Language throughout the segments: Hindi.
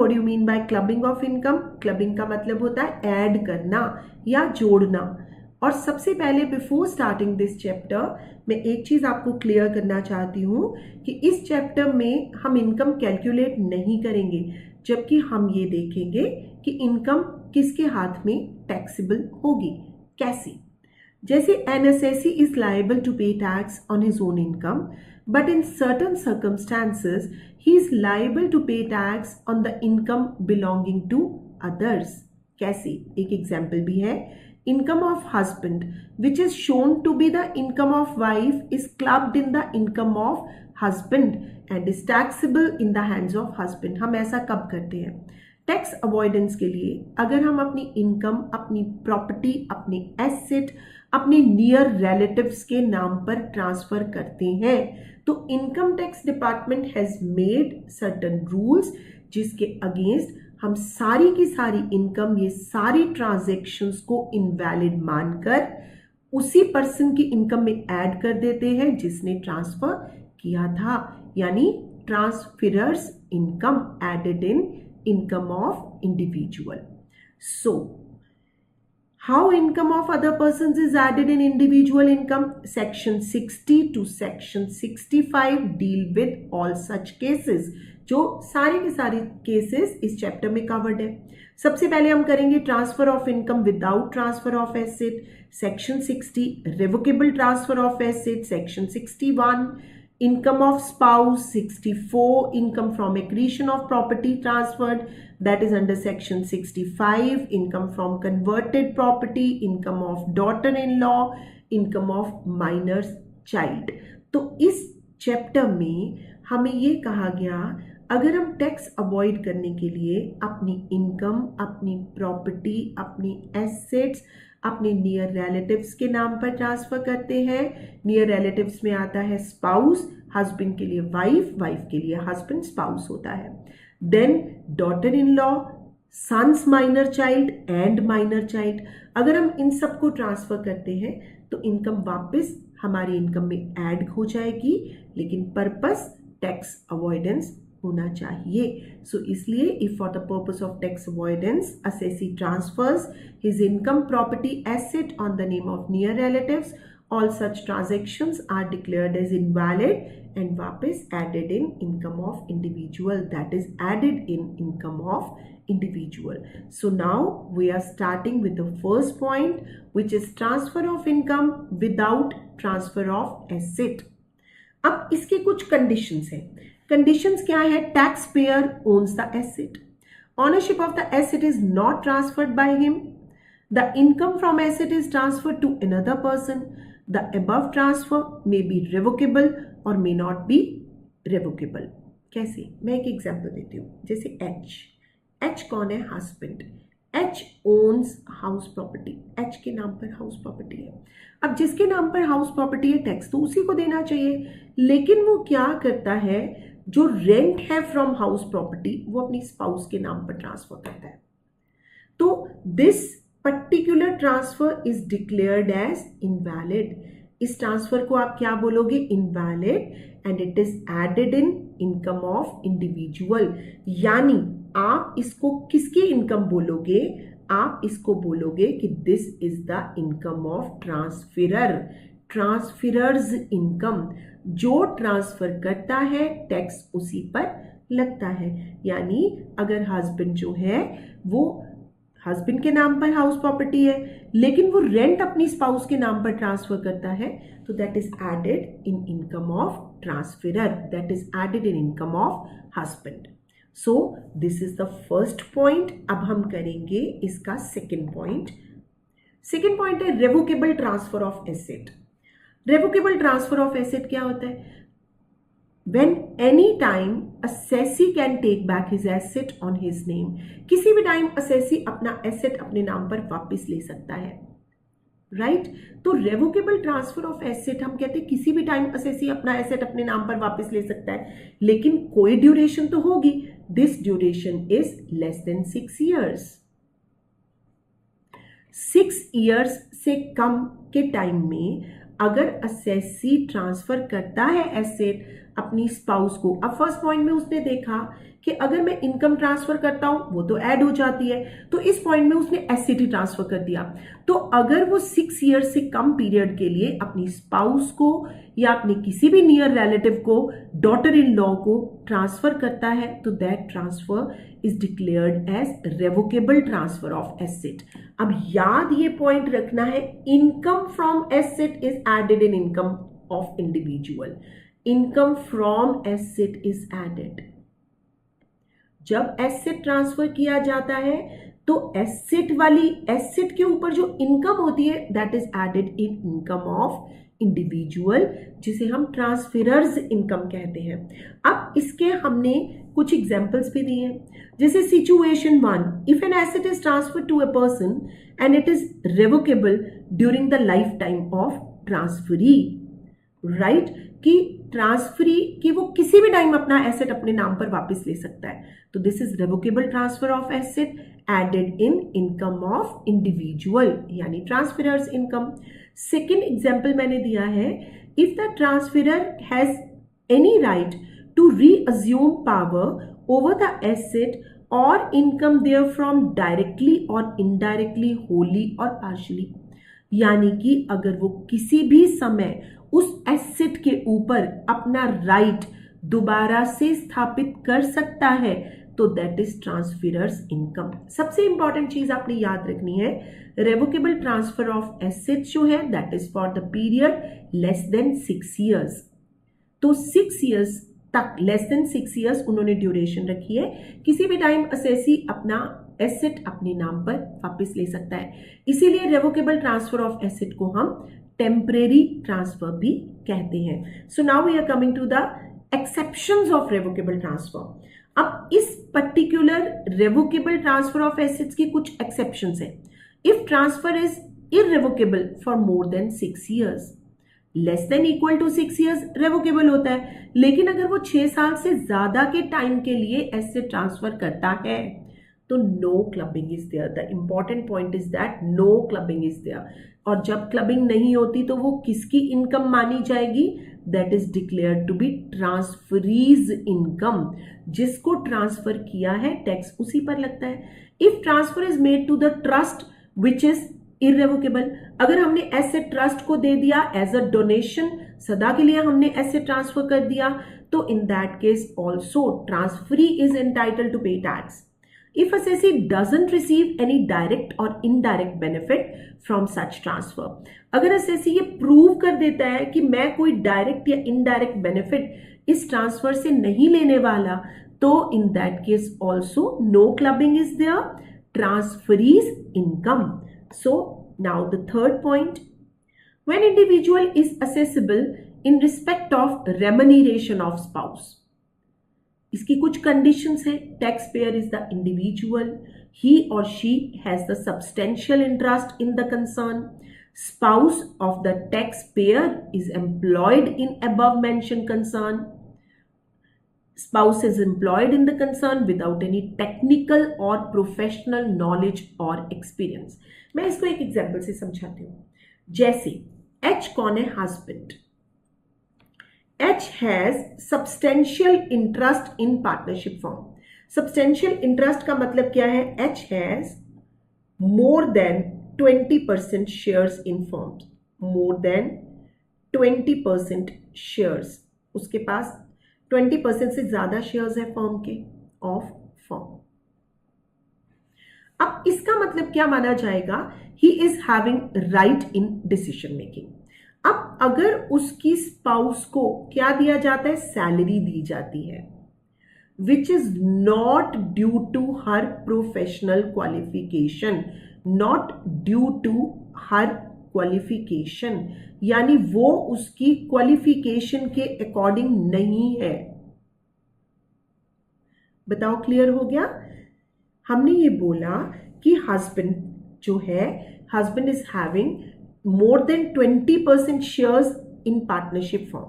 What you mean by clubbing of income? Clubbing का मतलब होता है ऐड करना या जोड़ना। और सबसे पहले बिफोर स्टार्टिंग दिस चैप्टर मैं एक चीज आपको क्लियर करना चाहती हूँ कि इस चैप्टर में हम इनकम कैलकुलेट नहीं करेंगे, जबकि हम ये देखेंगे कि इनकम किसके हाथ में टैक्सेबल होगी, कैसे। जैसे an assessee is liable to pay tax on his own income, but in certain circumstances he is liable to pay tax on the income belonging to others. कैसे? एक एग्जाम्पल भी है। Income of husband which is shown to be the income of wife is clubbed in the income of husband and is taxable in the hands of husband. हम ऐसा कब करते हैं? टैक्स अवॉइडेंस के लिए अगर हम अपनी इनकम, अपनी प्रॉपर्टी, अपने एसेट अपने नियर रिलेटिव्स के नाम पर ट्रांसफर करते हैं तो income tax department has made certain rules जिसके अगेंस्ट हम सारी की सारी इनकम, ये सारी ट्रांजैक्शंस को इनवैलिड मानकर उसी पर्सन की इनकम में ऐड कर देते हैं जिसने ट्रांसफर किया था, यानी transferor's income added in income of individual. So, how income of other persons is added in individual income? Section 60 to section 65 deal with all such cases. जो सारे के सारे केसेस इस चैप्टर में कवर्ड है। सबसे पहले हम करेंगे transfer of income without transfer of asset, section 60, revocable transfer of asset, section 61, income of spouse, 64, income from accretion of property transferred, that is under section 65, income from converted property, income of daughter-in-law, income of minor child। तो इस चैप्टर में हमें ये कहा गया अगर हम टैक्स अवॉइड करने के लिए अपनी इनकम, अपनी प्रॉपर्टी, अपनी एसेट्स अपने नियर रिलेटिव्स के नाम पर ट्रांसफर करते हैं। नियर रिलेटिव्स में आता है स्पाउस, हस्बैंड के लिए वाइफ, वाइफ के लिए हस्बैंड, स्पाउस होता है। Then daughter in law, sons minor child and minor child. अगर हम इन सबको ट्रांसफर करते हैं तो इनकम वापस हमारी इनकम में ऐड हो जाएगी, लेकिन पर्पस टैक्स अवॉइडेंस होना चाहिए। सो इसलिए if for the purpose of tax avoidance assessee transfers his income, property, asset on the name of near relatives, all such transactions are declared as invalid and वापस added in income of individual, that is added in income of individual. So now we are starting with the first point, which is transfer of income without transfer of asset. अब इसके कुछ कंडीशंस हैं। कंडीशंस क्या है? Tax payer owns the asset, ownership of the asset is not transferred by him, the income from asset is transferred to another person, the above transfer may be revocable और मे नॉट बी रिवोकेबल। कैसे? मैं एक एग्जांपल देती हूँ। जैसे एच कौन है? Husband. H owns house property, H के नाम पर हाउस प्रॉपर्टी है। अब जिसके नाम पर हाउस प्रॉपर्टी है टैक्स तो उसी को देना चाहिए, लेकिन वो क्या करता है, जो रेंट है फ्रॉम हाउस प्रॉपर्टी वो अपनी स्पाउस के नाम पर ट्रांसफर करता है। तो this particular transfer is declared as invalid. इस ट्रांसफर को आप क्या बोलोगे? Invalid, and it is added in income of individual. यानी आप इसको किसकी इनकम बोलोगे? आप इसको बोलोगे कि this is the income of transferor, transferor's income. जो ट्रांसफर करता है टैक्स उसी पर लगता है। यानी अगर हस्बैंड जो है वो हस्बैंड के नाम पर हाउस प्रॉपर्टी है लेकिन वो रेंट अपनी स्पाउस के नाम पर ट्रांसफर करता है तो that is added in income of transferor, that is added in income of husband. So this is the first point. अब हम करेंगे इसका सेकेंड पॉइंट। सेकेंड पॉइंट है revocable transfer of asset. Revocable transfer of asset क्या होता है? When any time assessee can take back his asset on his name, किसी भी टाइम assessee अपना एसेट अपने नाम पर वापस ले सकता है, राइट? तो रेवोकेबल ट्रांसफर ऑफ एसेट हम कहते हैं किसी भी टाइम assessee अपना एसेट अपने नाम पर वापस ले सकता है, लेकिन कोई ड्यूरेशन तो होगी। This duration is less than 6 years। 6 years से कम के टाइम में अगर असेसी ट्रांसफर करता है एसेट, अपनी स्पाउस को। अब फर्स्ट पॉइंट में उसने देखा कि अगर मैं इनकम ट्रांसफर करता हूं वो तो ऐड हो जाती है, तो इस पॉइंट में उसने एससीटी ट्रांसफर कर दिया। तो अगर वो 6 ईयर से कम पीरियड के लिए अपनी स्पाउस को या अपने किसी भी नियर रिलेटिव को, डॉटर इन लॉ को ट्रांसफर करता है, तो that transfer is declared as revocable transfer of asset. अब याद ये पॉइंट रखना है, income from asset is added in income of individual. Income from asset is added. जब एसेट ट्रांसफर किया जाता है तो एसेट के ऊपर जो इनकम होती है that is added in income of individual, जिसे हम ट्रांसफरर्स इनकम कहते हैं। अब इसके हमने कुछ एग्जांपल्स भी दिए हैं, जैसे situation 1, if an asset is transferred to a person and it is revocable during the life time of transferee, right, कि ट्रांसफरी कि वो किसी भी टाइम अपना एसेट अपने नाम पर वापस ले सकता है, तो this is revocable transfer of asset added in income of individual, यानी ट्रांसफरर्स इनकम। सेकेंड एग्जाम्पल मैंने दिया है, if the transferor has any right to reassume power over the asset और इनकम देयर फ्रॉम डायरेक्टली और इनडायरेक्टली, होली और पार्शली, यानी कि अगर वो किसी भी समय उस एसेट के ऊपर अपना राइट दोबारा से स्थापित कर सकता है, तो दैट इज ट्रांसफरर्स इनकम। सबसे इंपॉर्टेंट चीज आपने याद रखनी है, रेवोकेबल ट्रांसफर ऑफ एसेट जो है that is for the period less than 6 years. तो 6 ईयर्स तक, लेस देन 6 ईयर्स उन्होंने ड्यूरेशन रखी है, किसी भी टाइम असेसी अपना एसेट अपने नाम पर वापस ले सकता है, इसीलिए रेवोकेबल ट्रांसफर ऑफ एसेट को हम टेम्परेरी ट्रांसफर भी कहते हैं। So now we are coming to the exceptions of revocable transfer. अब इस particular revocable transfer of assets की कुछ एक्सेप्शंस हैं। If transfer is irrevocable for more than 6 years, less than equal to 6 years revocable होता है, लेकिन अगर वो 6 साल से ज्यादा के टाइम के लिए एसेट ट्रांसफर करता है तो no clubbing is there. The important point is that no clubbing is there. और जब क्लबिंग नहीं होती तो वो किसकी इनकम मानी जाएगी, that is declared to be transferee's income. जिसको ट्रांसफर किया है टैक्स उसी पर लगता है। If transfer is made to the trust which is irrevocable, अगर हमने एसेट ट्रस्ट को दे दिया एज अ डोनेशन, सदा के लिए हमने एसेट ट्रांसफर कर दिया, तो in that case also transferee is entitled to pay tax. If assessee doesn't receive any direct or indirect benefit from such transfer, अगर assessee ये प्रूव कर देता है कि मैं कोई डायरेक्ट या इनडायरेक्ट बेनिफिट इस ट्रांसफर से नहीं लेने वाला, तो in that case also no clubbing is there, transferee's income. So now the third point, when individual is assessable in respect of remuneration of spouse, इसकी कुछ कंडीशंस है। Tax payer is the individual, he और she has the substantial interest in the concern, spouse of the taxpayer is employed in above mention concern, spouse is employed in the concern without any technical और प्रोफेशनल नॉलेज और एक्सपीरियंस। मैं इसको एक एग्जाम्पल से समझाती हूँ। जैसे एच कौन है, husband. H has substantial interest in partnership firm. Substantial interest का मतलब क्या है? H has more than 20% shares in firms. More than 20% shares. उसके पास 20% से ज्यादा शेयर्स है फर्म के, ऑफ फर्म। अब इसका मतलब क्या माना जाएगा? He is having right in decision making. अब अगर उसकी स्पाउस को क्या दिया जाता है? सैलरी दी जाती है, which is not due to her professional qualification, not due to her qualification, यानी वो उसकी क्वालिफिकेशन के अकॉर्डिंग नहीं है। बताओ, क्लियर हो गया? हमने ये बोला कि हस्बैंड जो है, husband is having more than 20% shares in partnership firm.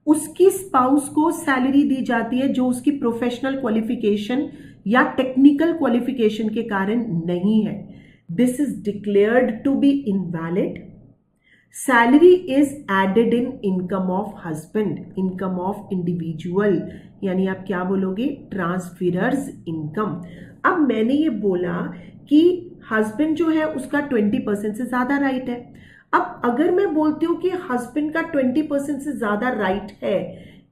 उसकी स्पाउस को सैलरी दी जाती है जो उसकी प्रोफेशनल क्वालिफिकेशन या टेक्निकल क्वालिफिकेशन के कारण नहीं है। This is declared to be invalid. Salary is added in income of husband, income of individual, यानी आप क्या बोलोगे, ट्रांसफरर्स इनकम। अब मैंने ये बोला कि हस्बैंड जो है उसका 20% से ज्यादा राइट है। अब अगर मैं बोलती हूँ कि हस्बैंड का 20% से ज्यादा राइट है,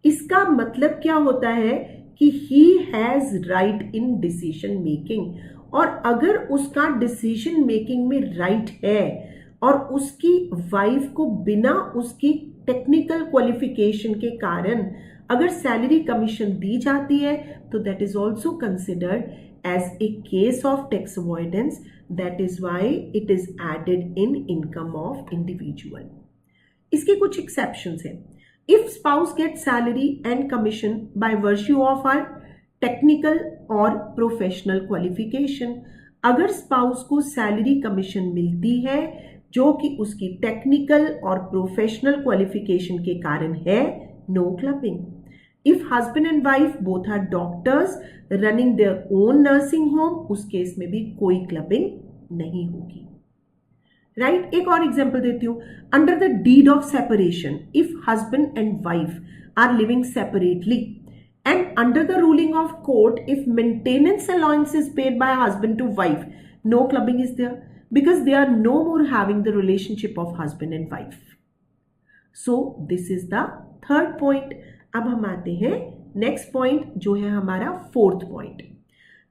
इसका मतलब क्या होता है कि he has right in decision making. और अगर उसका डिसीजन मेकिंग में राइट है और उसकी वाइफ को बिना उसकी टेक्निकल क्वालिफिकेशन के कारण अगर सैलरी कमीशन दी जाती है, तो that is also considered as a case of tax avoidance. That is why it is added in income of individual. इसके कुछ एक्सेप्शंस हैं। If spouse get salary and commission by virtue of are technical और प्रोफेशनल क्वालिफिकेशन, अगर स्पाउस को सैलरी कमीशन मिलती है जो कि उसकी टेक्निकल और प्रोफेशनल क्वालिफिकेशन के कारण है, no clubbing. If husband and wife both are doctors running their own nursing home, उस केस में भी कोई क्लबिंग नहीं होगी। राइट, एक और एग्जांपल देती हूं। Under the deed of separation, if husband and wife are living separately and under the ruling of court, if maintenance allowance is paid by husband to wife, no clubbing is there because they are no more having the relationship of husband and wife. So this is the third point. अब हम आते हैं next point जो है हमारा fourth point.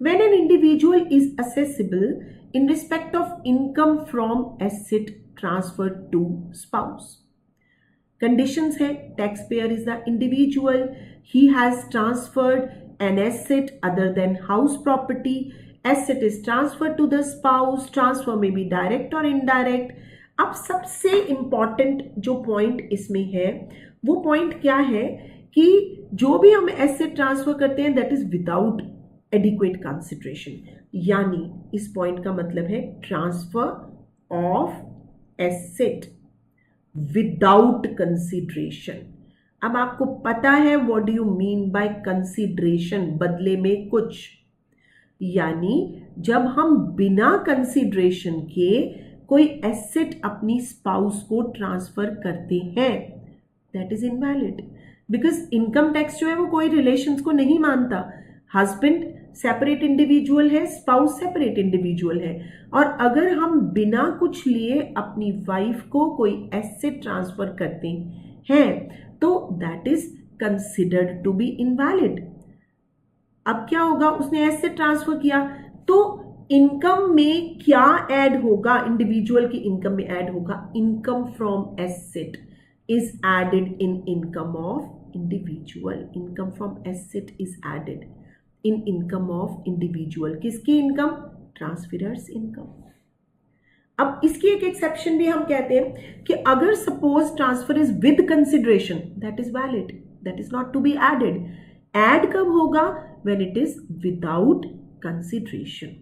When an individual is assessable in respect of income from asset transferred to spouse. Conditions है, taxpayer is the individual, he has transferred an asset other than house property, asset is transferred to the spouse, transfer may be direct or indirect. अब सबसे important जो point इसमें है वो point क्या है कि जो भी हम asset transfer करते हैं that is without adequate consideration, यानी इस point का मतलब है transfer of asset without consideration. अब आपको पता है what do you mean by consideration, बदले में कुछ, यानी जब हम बिना कंसिडरेशन के कोई एसेट अपनी स्पाउस को ट्रांसफर करते हैं, that is invalid because income tax जो है वो कोई रिलेशंस को नहीं मानता। हस्बैंड सेपरेट इंडिविजुअल है, स्पाउस सेपरेट इंडिविजुअल है, और अगर हम बिना कुछ लिए अपनी वाइफ को कोई एसेट ट्रांसफर करते हैं तो that is considered to be invalid. अब क्या होगा, उसने एसेट ट्रांसफर किया तो इनकम में क्या ऐड होगा, इंडिविजुअल की इनकम में ऐड होगा income from asset is added in income of individual. Income from asset is added in income of individual. किसकी इनकम, ट्रांसफरर्स इनकम। अब इसकी एक एक्सेप्शन भी हम कहते हैं कि अगर suppose transfer is with consideration, that is valid, that is not to be added. Add कब होगा, when it is without consideration.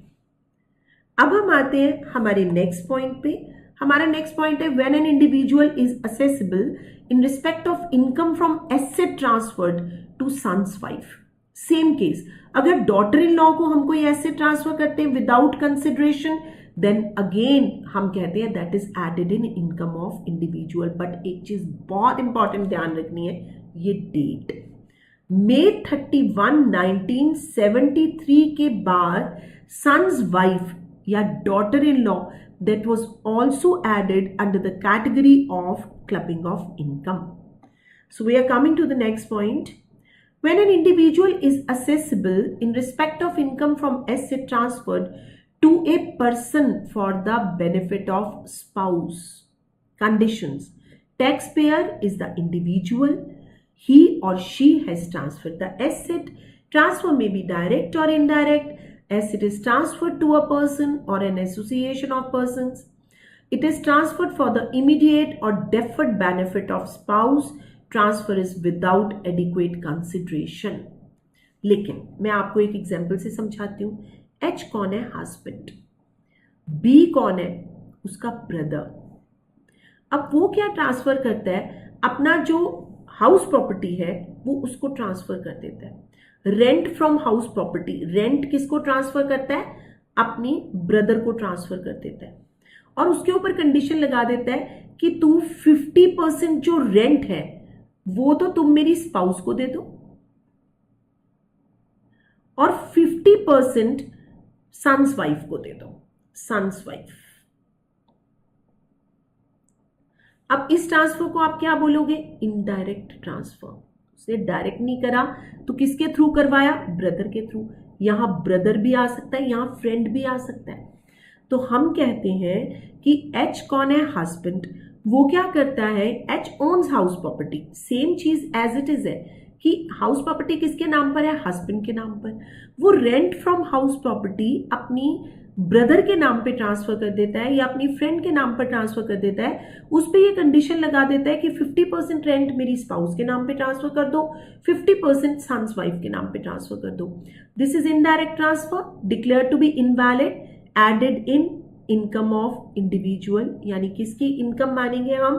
अब हम आते हैं हमारे नेक्स्ट पॉइंट पे। हमारा नेक्स्ट पॉइंट है when an individual is assessable in respect of income from asset transferred to son's wife. Same case, अगर डॉटर इन लॉ को हम कोई एसेट ट्रांसफर करते हैं विदाउट कंसिडरेशन, देन अगेन हम कहते हैं that is added in income of individual. But एक चीज बहुत इंपॉर्टेंट ध्यान रखनी है, ये डेट May 31, 1973 के बाद सन्स वाइफ या daughter in law that was also added under the category of clubbing of income. So we are coming to the next point. When an individual is assessable in respect of income from asset transferred to a person for the benefit of spouse. Conditions. Taxpayer is the individual. He or she has transferred the asset. Transfer may be direct or indirect. Asset is transferred to a person or an association of persons. It is transferred for the immediate or deferred benefit of spouse. Transfer is without adequate consideration. लेकिन मैं आपको एक एग्जाम्पल से समझाती हूँ। H कौन है, हस्बैंड। B कौन है, उसका ब्रदर। अब वो क्या ट्रांसफर करता है, अपना जो हाउस प्रॉपर्टी है वो उसको ट्रांसफर कर देता है। Rent from house property, rent किसको ट्रांसफर करता है, अपनी ब्रदर को ट्रांसफर कर देता है, और उसके ऊपर कंडीशन लगा देता है कि तू 50% जो रेंट है वो तो तुम मेरी स्पाउस को दे दो और 50% सन्स वाइफ को दे दो, सन्स वाइफ। अब इस ट्रांसफर को आप क्या बोलोगे? Indirect transfer. उसने डायरेक्ट नहीं करा तो किसके थ्रू करवाया? ब्रदर के थ्रू। यहां ब्रदर भी आ सकता है, यहां फ्रेंड भी आ सकता है। तो हम कहते हैं कि एच कौन है? हस्बैंड। वो क्या करता है? H owns house property. Same चीज एज इट इज है कि हाउस प्रॉपर्टी किसके नाम पर है? हस्बैंड के नाम पर। वो रेंट फ्रॉम हाउस प्रॉपर्टी अपनी ब्रदर के नाम पे ट्रांसफर कर देता है या अपनी फ्रेंड के नाम पर ट्रांसफर कर देता है। उस पर ये कंडीशन लगा देता है कि 50% रेंट मेरी स्पाउस के नाम पे ट्रांसफर कर दो, 50% सन्स वाइफ के नाम पे ट्रांसफर कर दो। This is indirect transfer, declare to be invalid, added in income of individual, यानी किसकी इनकम मानेंगे हम?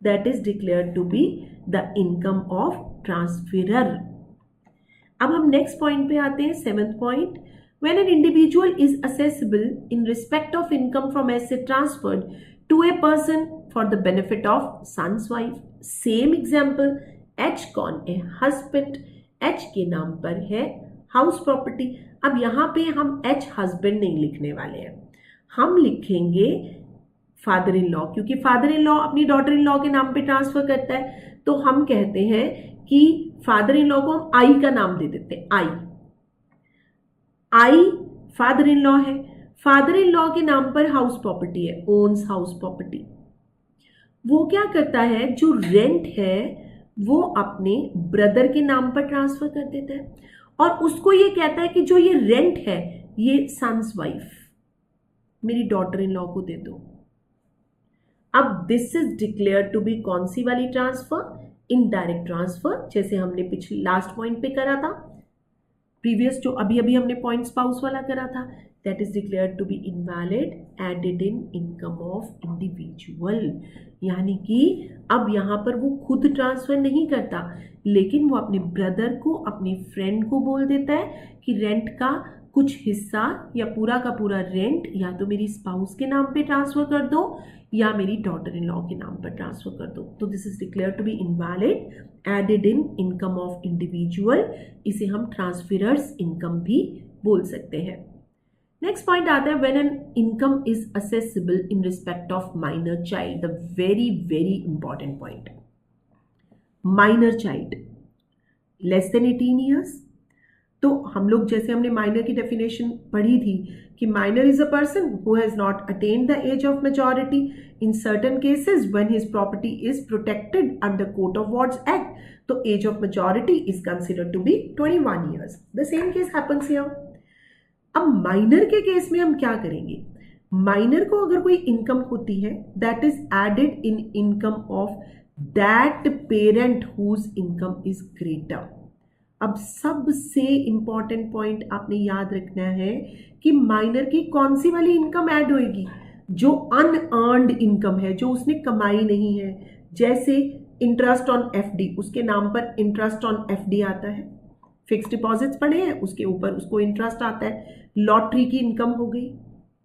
That is declare to be the income of transferor. अब हम नेक्स्ट पॉइंट पे आते हैं, 7th point. When an individual is assessable in respect of income from asset transferred to a person for the benefit of son's wife. Same example, H कौन है? husband, H के नाम पर है house property। अब यहाँ पे हम H husband नहीं लिखने वाले हैं, हम लिखेंगे फादर इन लॉ, क्योंकि फादर इन लॉ अपनी डॉटर इन लॉ के नाम पे ट्रांसफर करता है। तो हम कहते हैं कि फादर इन लॉ को हम आई का नाम दे देते हैं, आई फादर इन लॉ है। फादर इन लॉ के नाम पर हाउस प्रॉपर्टी है, ओन्स हाउस प्रॉपर्टी। वो क्या करता है? जो रेंट है वो अपने ब्रदर के नाम पर ट्रांसफर कर देता है और उसको ये कहता है कि जो ये रेंट है ये सन्स वाइफ मेरी डॉटर इन लॉ को दे दो। अब this is declare to be कौन सी वाली ट्रांसफर? इनडायरेक्ट ट्रांसफर, जैसे हमने पिछले लास्ट पॉइंट पे करा था, प्रीवियस जो अभी अभी हमने पॉइंट स्पाउस वाला करा था। That is declared to be invalid, added in income of individual, यानी कि अब यहां पर वो खुद ट्रांसफर नहीं करता लेकिन वो अपने ब्रदर को, अपने फ्रेंड को बोल देता है कि रेंट का कुछ हिस्सा या पूरा का पूरा रेंट या तो मेरी स्पाउस के नाम पे ट्रांसफर कर दो या मेरी डॉटर इन लॉ के नाम पर ट्रांसफर कर दो। तो this is declare to be invalid, added in income of individual. इसे हम ट्रांसफरर्स इनकम भी बोल सकते हैं। नेक्स्ट पॉइंट आता है, when an income is assessable in respect of minor child. The very very important point, minor child less than 18 years. तो हम लोग जैसे हमने माइनर की डेफिनेशन पढ़ी थी कि minor is a person who has not attained the age of majority in certain cases when his property is protected under court of wards act. तो age of majority is considered to be 21 years. The same case happens here. अब माइनर के केस में हम क्या करेंगे? माइनर को अगर कोई इनकम होती है that is added in income of that parent whose income is greater. अब सबसे इंपॉर्टेंट पॉइंट आपने याद रखना है कि माइनर की कौन सी वाली इनकम ऐड होएगी? जो अनअर्न्ड इनकम है, जो उसने कमाई नहीं है। जैसे इंटरेस्ट ऑन एफडी, उसके नाम पर इंटरेस्ट ऑन एफडी आता है। फिक्स डिपॉजिट्स पड़े हैं, उसके ऊपर उसको इंटरेस्ट आता है। लॉटरी की इनकम हो गई,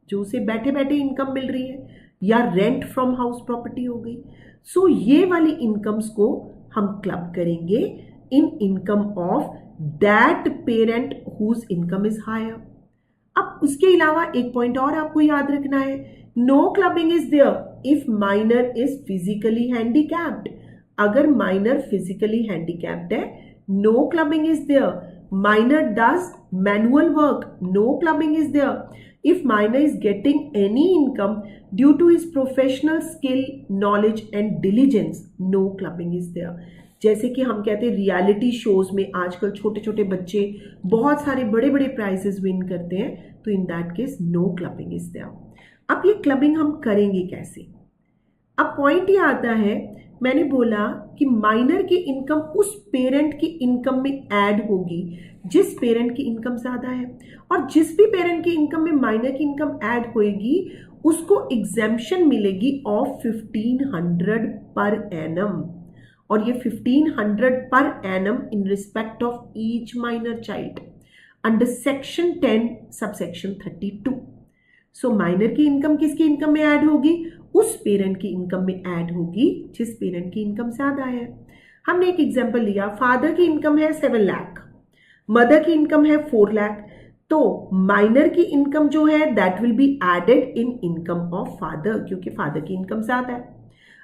जो उसे बैठे बैठे इनकम मिल रही है, या रेंट फ्रॉम हाउस प्रॉपर्टी हो गई। सो ये वाली इनकम्स को हम क्लब करेंगे in income of that parent whose income is higher. अब उसके अलावा एक पॉइंट और आपको याद रखना है, no clubbing is there if minor is physically handicapped. अगर माइनर फिजिकली हैंडीकैप्ड है, no clubbing is there. Minor does manual work, no clubbing is there. if minor is getting any income due to his professional skill, knowledge and diligence, no clubbing is there। जैसे कि हम कहते हैं रियलिटी शोज में आजकल छोटे छोटे बच्चे बहुत सारे बड़े बड़े प्राइजेस विन करते हैं, तो in that case no clubbing is there. अब ये क्लबिंग हम करेंगे कैसे? अब पॉइंट ये आता है, मैंने बोला कि माइनर की इनकम उस पेरेंट की इनकम में ऐड होगी जिस पेरेंट की इनकम ज्यादा है, और जिस भी पेरेंट की इनकम में माइनर की इनकम ऐड होएगी उसको एग्जेम्पशन मिलेगी ऑफ 1500 पर एनम। और ये 1500 per annum in respect of each minor child under section 10 subsection 32। So minor की इनकम किसकी इनकम में ऐड होगी? उस पेरेंट की इनकम में ऐड होगी जिस पेरेंट की इनकम ज्यादा है। हमने एक एग्जांपल लिया, फादर की इनकम है 7 लाख, मदर की इनकम है 4 लाख, तो माइनर की इनकम जो है that will be added in income of father, क्योंकि फादर की इनकम ज्यादा है।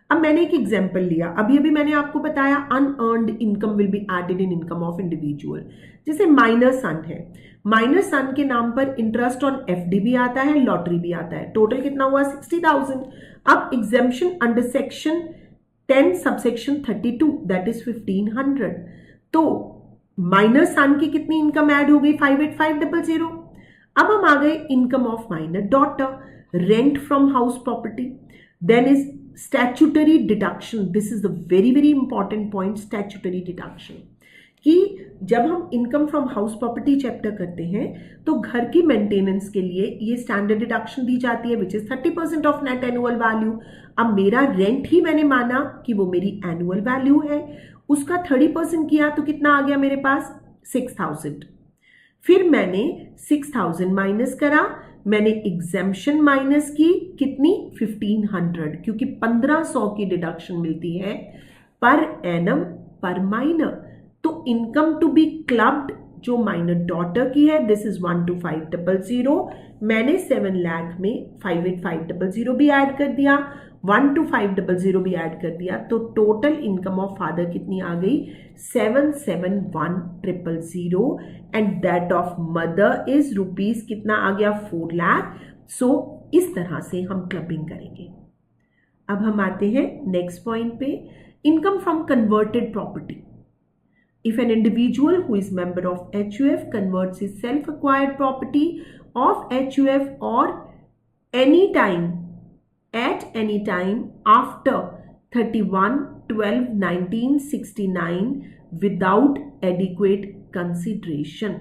अब मैंने एक एग्जांपल लिया, अभी अभी मैंने आपको बताया unearned income will be added in income of individual. जैसे माइनर सन है, माइनर सन के नाम पर इंटरेस्ट ऑन एफडी भी आता है, लॉटरी भी आता है, टोटल कितना हुआ 60,000। अब exemption under section 10 subsection 32 that is 1500, तो माइनर सन की कितनी इनकम ऐड हो गई 58500। अब हम आ गए income of minor daughter, rent from house property, then is statutory deduction, this is the very very important point, statutory deduction, कि जब हम income from house property chapter करते हैं तो घर की मेंटेनेंस के लिए ये स्टैंडर्ड डिडक्शन दी जाती है which is 30% of net annual value. अब मेरा रेंट ही मैंने माना कि वो मेरी एनुअल वैल्यू है, उसका 30% किया तो कितना आ गया मेरे पास 6,000। फिर मैंने 6,000 माइनस करा, मैंने एग्जेम्पशन माइनस की कितनी 1500, क्योंकि 1500 की डिडक्शन मिलती है पर एनम पर माइनर। तो इनकम टू बी क्लब्ड जो माइनर डॉटर की है दिस इज 12500, मैंने 7 लाख में 58500 भी ऐड कर दिया, 12500 भी ऐड कर दिया, तो टोटल इनकम ऑफ फादर कितनी आ गई 771000 and that of mother is rupees कितना आ गया 4 लाख। सो इस तरह से हम क्लबिंग करेंगे। अब हम आते हैं नेक्स्ट पॉइंट पे, income from converted property. If an individual who is member of HUF converts his self-acquired property of HUF or any time at any time after 31/12/1969 without adequate consideration।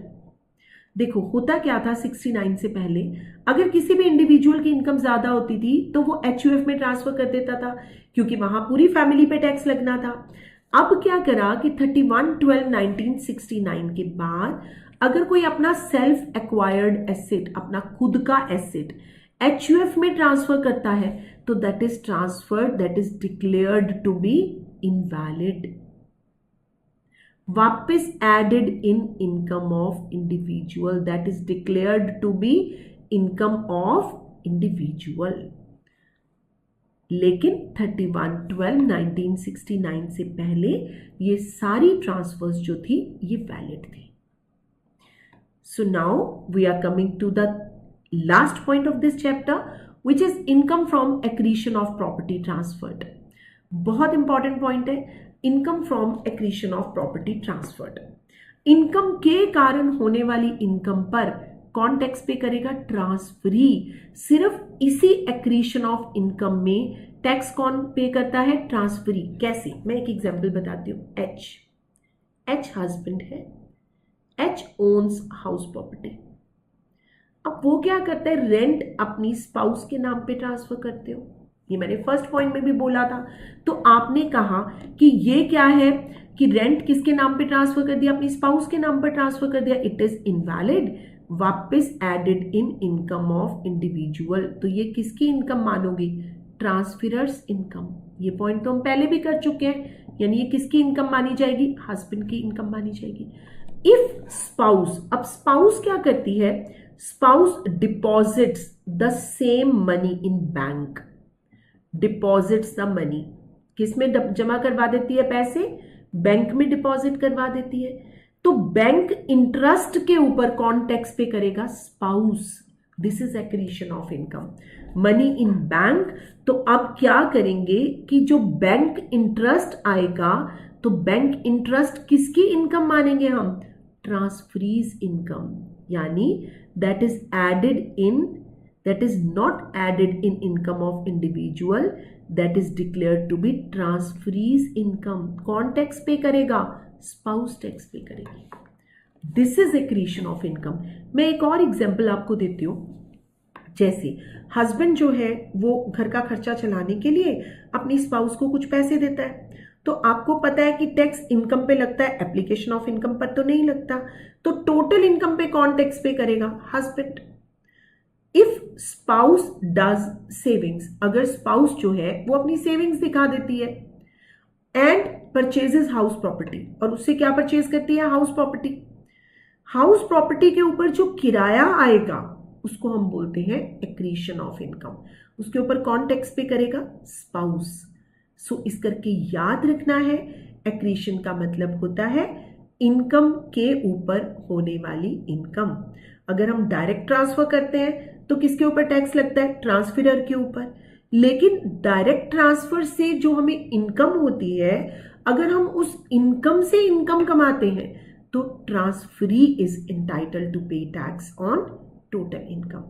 देखो होता क्या था 69 से पहले, अगर किसी भी इंडिविजुअल की इनकम ज्यादा होती थी तो वो HUF में ट्रांसफर कर देता था क्योंकि वहां पूरी फैमिली पे टैक्स लगना था। अब क्या करा कि 31/12/1969 के बाद अगर कोई अपना सेल्फ एक्वायर्ड एसेट, अपना खुद का एसेट HUF में ट्रांसफर करता है तो that is transferred, that is declared to be invalid, वापस added in income of individual, that is declared to be income of individual. लेकिन 31/12/1969 से पहले ये सारी ट्रांसफर्स जो थी ये वैलिड थी। So now we are coming to the last point of this chapter which is income from accretion of property transferred. बहुत इंपॉर्टेंट पॉइंट है, income from accretion of property transferred. Income के कारण होने वाली इनकम पर कौन टैक्स पे करेगा? ट्रांसफरी। सिर्फ इसी एक्रीशन ऑफ इनकम में टैक्स कौन पे करता है? ट्रांसफरी। कैसे? मैं एक एग्जांपल बताती हूँ। एच हस्बैंड है, एच ओन्स हाउस प्रॉपर्टी। अब वो क्या करता है? रेंट अपनी स्पाउस के नाम पे ट्रांसफर करते हो, ये मैंने फर्स्ट पॉइंट में भी बोला था। तो आपने कहा कि ये क्या है कि रेंट किसके नाम पे ट्रांसफर कर दिया? अपनी स्पाउस के नाम पर ट्रांसफर कर दिया, इट इज इनवैलिड, वापस added in income of individual. तो ये किसकी इनकम मानोगी? Transferor's income. ये पॉइंट तो हम पहले भी कर चुके हैं, यानी ये किसकी इनकम मानी जाएगी? हस्बैंड की इनकम मानी जाएगी। इफ स्पाउस, अब स्पाउस क्या करती है? Spouse deposits the same money in bank, deposits the money, किसमें जमा करवा देती है? पैसे बैंक में डिपॉजिट करवा देती है। तो बैंक इंटरेस्ट के ऊपर कौन टैक्स पे करेगा? Spouse. This is accretion of income, money in bank. तो अब क्या करेंगे कि जो बैंक इंटरेस्ट आएगा तो बैंक इंटरेस्ट किसकी इनकम मानेंगे हम? ट्रांसफरीज इनकम, यानी that is added in, that is not added in income of individual, that is declared to be transferee's income. कौन टैक्स पे करेगा? स्पाउस टैक्स पे करेगी। This is accretion of income. मैं एक और एग्जांपल आपको देती हूँ। जैसे हस्बैंड जो है वो घर का खर्चा चलाने के लिए अपनी स्पाउस को कुछ पैसे देता है, तो आपको पता है कि टैक्स इनकम पे लगता है, एप्लीकेशन ऑफ इनकम पर तो नहीं लगता। तो टोटल इनकम पे कौन टैक्स पे करेगा? Husband. If spouse does savings, अगर स्पाउस जो है वो अपनी सेविंग्स दिखा देती है, एंड परचेजेस हाउस प्रॉपर्टी, और उससे क्या परचेज करती है? House property. हाउस प्रॉपर्टी के ऊपर जो किराया आएगा उसको हम बोलते हैं एक्रीशन ऑफ इनकम। उसके ऊपर कौन टैक्स पे करेगा? स्पाउस। सो इस करके याद रखना है, एक्रीशन का मतलब होता है इनकम के ऊपर होने वाली इनकम। अगर हम डायरेक्ट ट्रांसफर करते हैं तो किसके ऊपर टैक्स लगता है? ट्रांसफरर के ऊपर। लेकिन डायरेक्ट ट्रांसफर से जो हमें इनकम होती है, अगर हम उस इनकम से इनकम कमाते हैं तो transferee is entitled to pay tax on total income.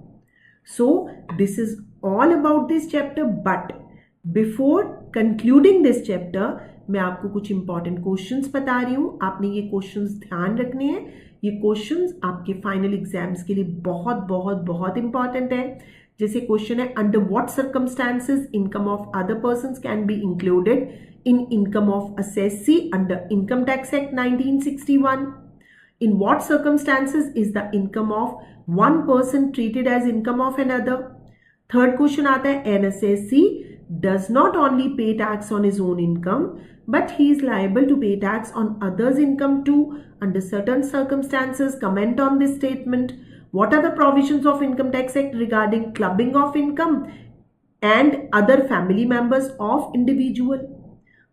So this is all about this chapter, but before concluding this chapter मैं आपको कुछ इंपॉर्टेंट क्वेश्चंस बता रही हूं। आपने ये क्वेश्चंस ध्यान रखने हैं, ये क्वेश्चंस आपके फाइनल एग्जाम्स के लिए बहुत बहुत बहुत इंपॉर्टेंट है। जैसे क्वेश्चन है, under what circumstances income of other persons can be included in income of assessee under income tax act 1961? In what circumstances is the income of one person treated as income of another? Third question आता है, an assessee does not only pay tax on his own income, but he is liable to pay tax on others' income too under certain circumstances. Comment on this statement. What are the provisions of Income Tax Act regarding clubbing of income and other family members of individual?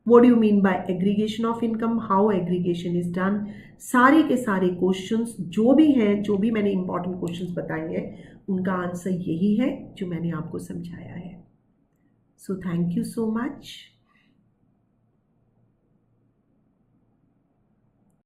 What do you mean by aggregation of income? How aggregation is done? सारे के सारे क्वेश्चंस जो भी हैं, जो भी मैंने इंपॉर्टेंट क्वेश्चंस बताए हैं, उनका आंसर यही है जो मैंने आपको समझाया है। So thank you so much.